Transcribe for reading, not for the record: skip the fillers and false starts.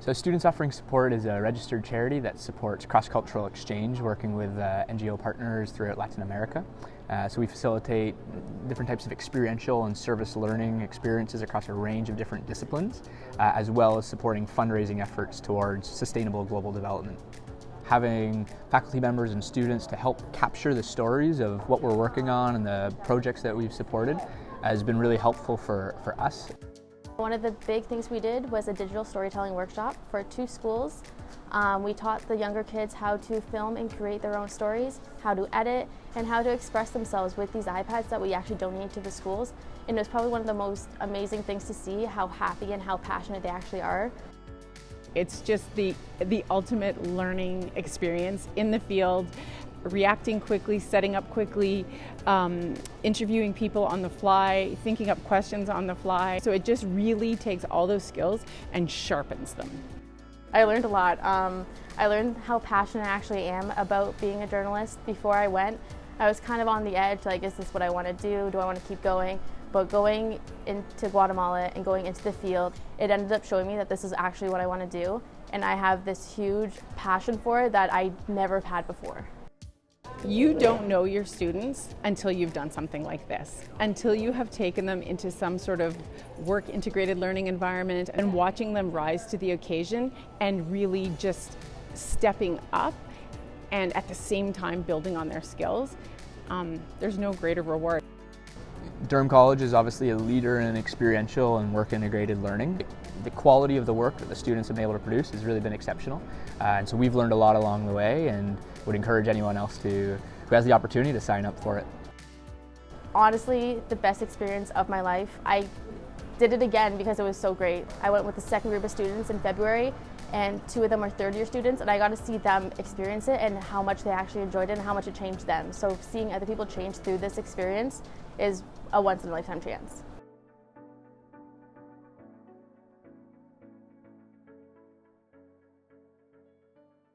So Students Offering Support is a registered charity that supports cross-cultural exchange, working with NGO partners throughout Latin America. So we facilitate different types of experiential and service learning experiences across a range of different disciplines, as well as supporting fundraising efforts towards sustainable global development. Having faculty members and students to help capture the stories of what we're working on and the projects that we've supported has been really helpful for us. One of the big things we did was a digital storytelling workshop for 2 schools. We taught the younger kids how to film and create their own stories, how to edit, and how to express themselves with these iPads that we actually donate to the schools. And it was probably one of the most amazing things to see how happy and how passionate they actually are. It's just the ultimate learning experience in the field, reacting quickly, setting up quickly, interviewing people on the fly, thinking up questions on the fly. So it just really takes all those skills and sharpens them. I learned a lot. I learned how passionate I actually am about being a journalist. Before I went, I was kind of on the edge, like, is this what I want to do? Do I want to keep going? But going into Guatemala and going into the field, it ended up showing me that this is actually what I want to do. And I have this huge passion for it that I never had before. You don't know your students until you've done something like this, until you have taken them into some sort of work integrated learning environment and watching them rise to the occasion and really just stepping up and at the same time building on their skills. There's no greater reward. Durham College is obviously a leader in experiential and work integrated learning. The quality of the work that the students have been able to produce has really been exceptional. And so we've learned a lot along the way and would encourage anyone else who has the opportunity to sign up for it. Honestly, the best experience of my life. I did it again because it was so great. I went with the second group of students in February, and 2 of them are third-year students, and I got to see them experience it and how much they actually enjoyed it and how much it changed them. So seeing other people change through this experience is a once-in-a-lifetime chance.